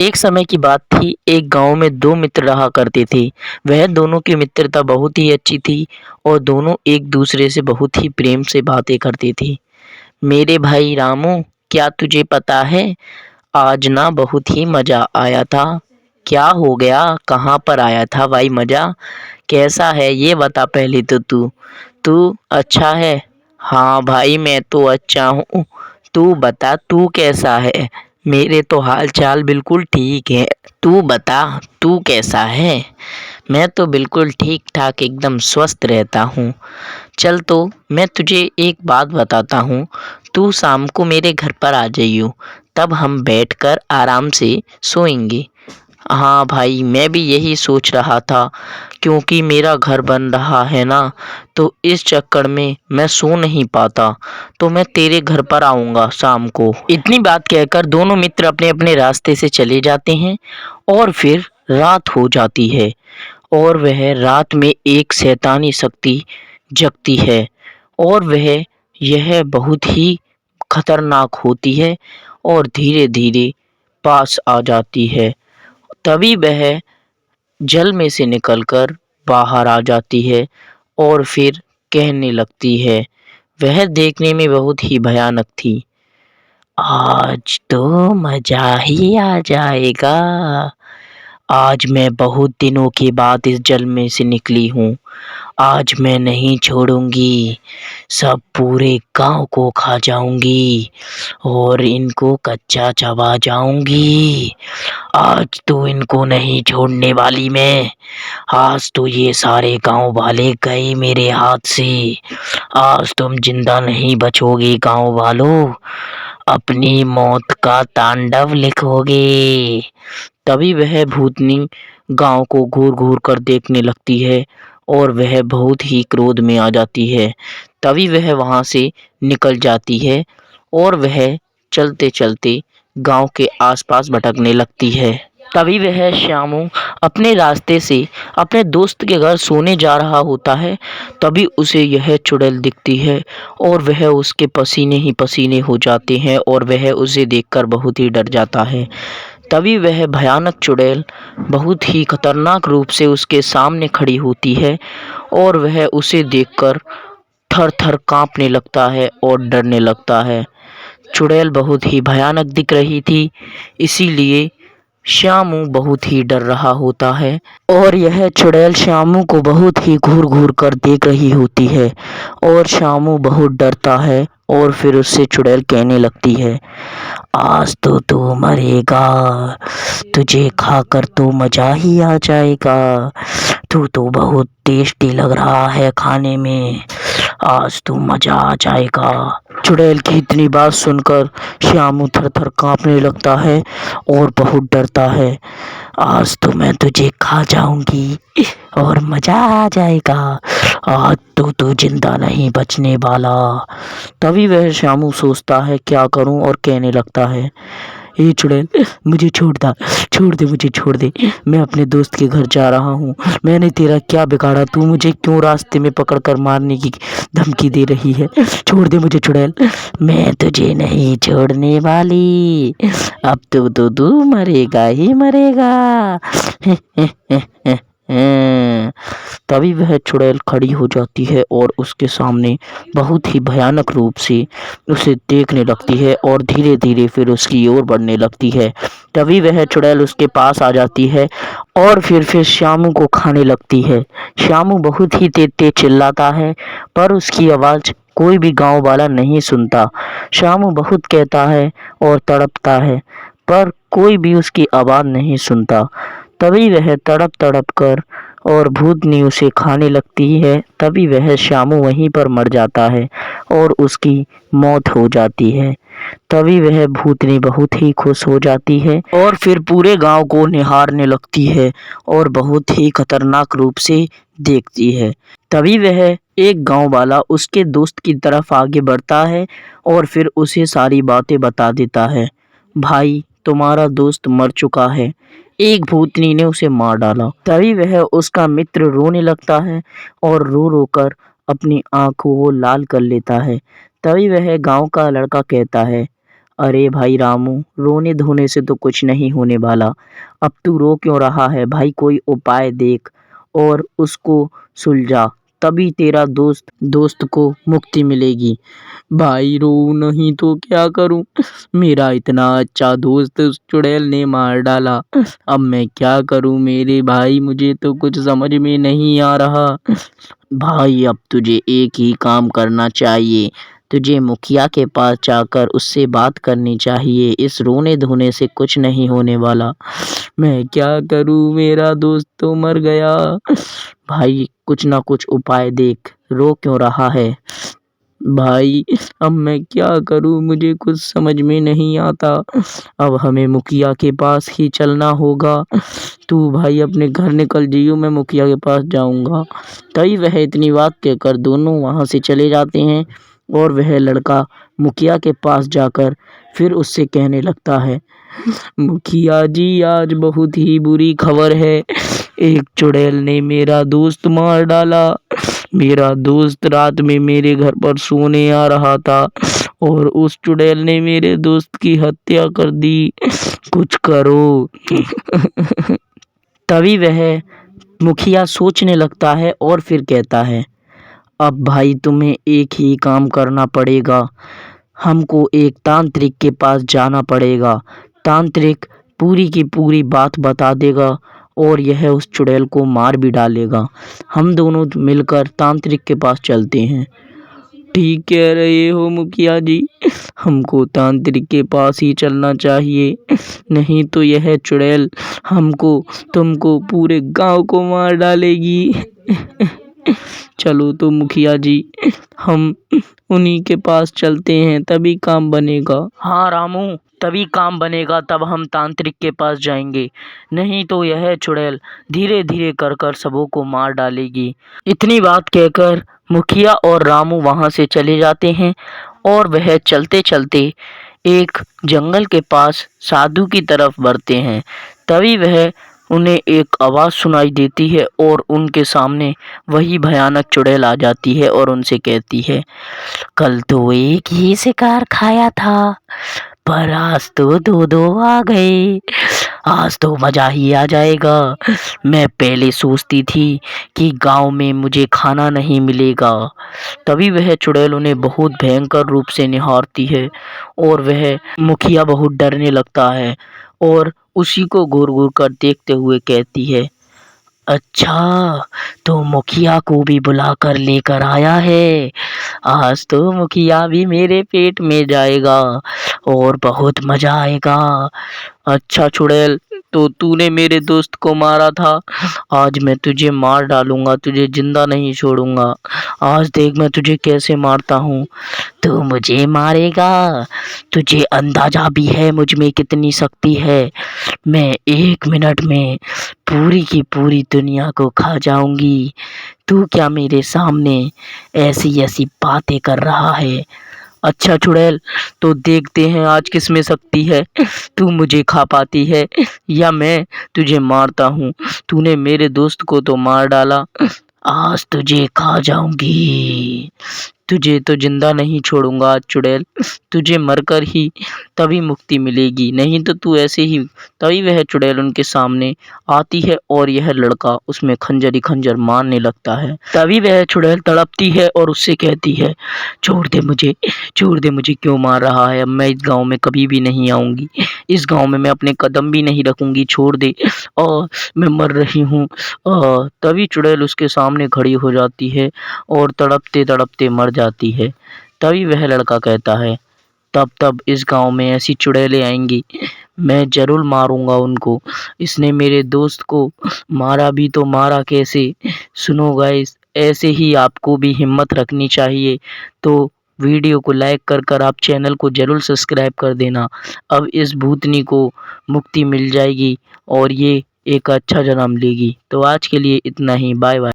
एक समय की बात थी, एक गांव में दो मित्र रहा करते थे। वह दोनों की मित्रता बहुत ही अच्छी थी और दोनों एक दूसरे से बहुत ही प्रेम से बातें करते थे। मेरे भाई रामू, क्या तुझे पता है, आज ना बहुत ही मजा आया था। क्या हो गया, कहाँ पर आया था भाई मजा? कैसा है ये बता पहले तो तू। तू अच्छा है? हाँ भाई, मैं तो अच्छा हूँ। तू बता, तू कैसा है? मेरे तो हाल चाल बिल्कुल ठीक है। तू बता, तू कैसा है? मैं तो बिल्कुल ठीक ठाक एकदम स्वस्थ रहता हूँ। चल तो मैं तुझे एक बात बताता हूँ। तू शाम को मेरे घर पर आ जाइयो, तब हम बैठकर आराम से सोएंगे। हाँ भाई, मैं भी यही सोच रहा था, क्योंकि मेरा घर बन रहा है ना, तो इस चक्कर में मैं सो नहीं पाता। तो मैं तेरे घर पर आऊँगा शाम को। इतनी बात कहकर दोनों मित्र अपने अपने रास्ते से चले जाते हैं और फिर रात हो जाती है और वह रात में एक शैतानी शक्ति जगती है और वह यह बहुत ही खतरनाक होती है और धीरे धीरे पास आ जाती है। तभी वह जल में से निकलकर बाहर आ जाती है और फिर कहने लगती है। वह देखने में बहुत ही भयानक थी। आज तो मजा ही आ जाएगा। आज मैं बहुत दिनों के बाद इस जल में से निकली हूँ। आज मैं नहीं छोड़ूंगी। सब पूरे गांव को खा जाऊंगी और इनको कच्चा चबा जाऊंगी। आज तो इनको नहीं छोड़ने वाली मैं। आज तो ये सारे गांव वाले गए मेरे हाथ से। आज तुम जिंदा नहीं बचोगे गांव वालों। अपनी मौत का तांडव लिखोगे। तभी वह भूतनी गांव को घूर घूर कर देखने लगती है और वह बहुत ही क्रोध में आ जाती है। तभी वह वहां से निकल जाती है और वह चलते चलते गांव के आसपास भटकने लगती है। तभी वह श्यामू अपने रास्ते से अपने दोस्त के घर सोने जा रहा होता है। तभी उसे यह चुड़ैल दिखती है और वह उसके पसीने ही पसीने हो जाते हैं और वह उसे देखकर बहुत ही डर जाता है। तभी वह भयानक चुड़ैल बहुत ही खतरनाक रूप से उसके सामने खड़ी होती है और वह उसे देखकर थर थर कांपने लगता है और डरने लगता है। चुड़ैल बहुत ही भयानक दिख रही थी, इसीलिए श्यामू बहुत ही डर रहा होता है और यह चुड़ैल श्यामू को बहुत ही घूर घूर कर देख रही होती है और श्यामू बहुत डरता है और फिर उससे चुड़ैल कहने लगती है। आज तो तू मरेगा। तुझे खाकर तो मजा ही आ जाएगा। तू तो बहुत टेस्टी लग रहा है खाने में। आज तो मजा आ जाएगा। चुड़ैल की इतनी बात सुनकर श्यामू थर थर कांपने लगता है और बहुत डरता है। आज तो मैं तुझे खा जाऊंगी और मजा आ जाएगा। आज तो तू जिंदा नहीं बचने वाला। तभी वह श्यामू सोचता है क्या करूं और कहने लगता है। ए चुड़ैल, मुझे छोड़ दे, मुझे छोड़ दे। मैं अपने दोस्त के घर जा रहा हूँ। मैंने तेरा क्या बिगाड़ा? तू मुझे क्यों रास्ते में पकड़कर मारने की धमकी दे रही है? छोड़ दे मुझे चुड़ैल। मैं तुझे नहीं छोड़ने वाली। अब तो तू मरेगा ही मरेगा। तभी वह चुड़ैल खड़ी हो जाती है और उसके सामने बहुत ही भयानक रूप से उसे देखने लगती है और धीरे धीरे फिर उसकी ओर बढ़ने लगती है। तभी वह चुड़ैल उसके पास आ जाती है और फिर श्यामू को खाने लगती है। श्यामू बहुत ही तेज तेज चिल्लाता है, पर उसकी आवाज़ कोई भी गांव वाला नहीं सुनता। श्यामू बहुत कहता है और तड़पता है, पर कोई भी उसकी आवाज़ नहीं सुनता। तभी वह तड़प तड़प कर और भूतनी उसे खाने लगती है। तभी वह श्यामू वहीं पर मर जाता है और उसकी मौत हो जाती है। तभी वह भूतनी बहुत ही खुश हो जाती है और फिर पूरे गांव को निहारने लगती है और बहुत ही खतरनाक रूप से देखती है। तभी वह एक गांव वाला उसके दोस्त की तरफ आगे बढ़ता है और फिर उसे सारी बातें बता देता है। भाई, तुम्हारा दोस्त मर चुका है। एक भूतनी ने उसे मार डाला। तभी वह उसका मित्र रोने लगता है और रो रो कर अपनी आंखों को लाल कर लेता है। तभी वह गांव का लड़का कहता है, अरे भाई रामू, रोने धोने से तो कुछ नहीं होने वाला। अब तू रो क्यों रहा है भाई? कोई उपाय देख और उसको सुलझा, तभी तेरा दोस्त को मुक्ति मिलेगी। भाई रो नहीं तो क्या करूं? मेरा इतना अच्छा दोस्त उस चुड़ैल ने मार डाला। अब मैं क्या करूं मेरे भाई? मुझे तो कुछ समझ में नहीं आ रहा। भाई अब तुझे एक ही काम करना चाहिए। तुझे मुखिया के पास जाकर उससे बात करनी चाहिए। इस रोने धोने से कुछ नहीं होने वाला। मैं क्या करूं? मेरा दोस्त तो मर गया। भाई कुछ ना कुछ उपाय देख, रो क्यों रहा है? भाई अब मैं क्या करूं? मुझे कुछ समझ में नहीं आता। अब हमें मुखिया के पास ही चलना होगा। तू भाई अपने घर निकल जाइयो, मैं मुखिया के पास जाऊंगा। तभी वह इतनी बात कहकर दोनों वहां से चले जाते हैं और वह लड़का मुखिया के पास जाकर फिर उससे कहने लगता है, मुखिया जी आज बहुत ही बुरी खबर है। एक चुड़ैल ने मेरा दोस्त मार डाला। मेरा दोस्त रात में मेरे घर पर सोने आ रहा था और उस चुड़ैल ने मेरे दोस्त की हत्या कर दी। कुछ करो। तभी वह मुखिया सोचने लगता है और फिर कहता है, अब भाई तुम्हें एक ही काम करना पड़ेगा। हमको एक तांत्रिक के पास जाना पड़ेगा। तांत्रिक पूरी की पूरी बात बता देगा और यह उस चुड़ैल को मार भी डालेगा। हम दोनों मिलकर तांत्रिक के पास चलते हैं। ठीक कह रहे हो मुखिया जी, हमको तांत्रिक के पास ही चलना चाहिए, नहीं तो यह चुड़ैल हमको तुमको पूरे गांव को मार डालेगी। चलो तो मुखिया जी, हम उन्हीं के पास चलते हैं, तभी काम बनेगा। हाँ रामू, तभी काम बनेगा, तब हम तांत्रिक के पास जाएंगे। नहीं तो यह चुड़ैल धीरे धीरे कर कर सबों को मार डालेगी। इतनी बात कहकर मुखिया और रामू वहां से चले जाते हैं और वह चलते चलते एक जंगल के पास साधु की तरफ बढ़ते हैं। तभी वह उन्हें एक आवाज़ सुनाई देती है और उनके सामने वही भयानक चुड़ैल आ जाती है और उनसे कहती है, कल तो एक ही शिकार खाया था, पर आज तो दो दो आ गए। आज तो मजा ही आ जाएगा। मैं पहले सोचती थी कि गांव में मुझे खाना नहीं मिलेगा। तभी वह चुड़ैल उन्हें बहुत भयंकर रूप से निहारती है और वह मुखिया बहुत डरने लगता है और उसी को घूर घूर कर देखते हुए कहती है, अच्छा, तो मुखिया को भी बुलाकर लेकर आया है। आज तो मुखिया भी मेरे पेट में जाएगा और बहुत मजा आएगा। अच्छा चुड़ैल, तो तूने मेरे दोस्त को मारा था, आज मैं तुझे मार डालूंगा, तुझे जिंदा नहीं छोड़ूंगा। आज देख मैं तुझे कैसे मारता हूँ। तू मुझे मारेगा? तुझे अंदाजा भी है मुझ में कितनी शक्ति है? मैं 1 मिनट में पूरी की पूरी दुनिया को खा जाऊंगी। तू क्या मेरे सामने ऐसी ऐसी बातें कर रहा है? अच्छा चुड़ैल, तो देखते हैं आज किस में शक्ति है। तू मुझे खा पाती है या मैं तुझे मारता हूँ। तूने मेरे दोस्त को तो मार डाला, आज तुझे खा जाऊंगी। तुझे तो जिंदा नहीं छोड़ूंगा आज चुड़ैल, तुझे मरकर ही तभी मुक्ति मिलेगी, नहीं तो तू ऐसे ही। तभी वह चुड़ैल उनके सामने आती है और यह लड़का उसमें खंजर ही खंजर मारने लगता है। तभी वह चुड़ैल तड़पती है और उससे कहती है, छोड़ दे मुझे, छोड़ दे मुझे, क्यों मार रहा है? अब मैं इस गांव में कभी भी नहीं आऊंगी, इस गांव में मैं अपने कदम भी नहीं रखूंगी, छोड़ दे, और मैं मर रही हूँ। तभी चुड़ैल उसके सामने खड़ी हो जाती है और तड़पते तड़पते मर जाती है। तभी वह लड़का कहता है, तब तब इस गांव में ऐसी चुड़ैलें आएंगी, मैं जरूर मारूंगा उनको। इसने मेरे दोस्त को मारा भी तो मारा कैसे? सुनो गाइस, ऐसे ही आपको भी हिम्मत रखनी चाहिए। तो वीडियो को लाइक कर कर आप चैनल को जरूर सब्सक्राइब कर देना। अब इस भूतनी को मुक्ति मिल जाएगी और ये एक अच्छा जन्म लेगी। तो आज के लिए इतना ही, बाय बाय।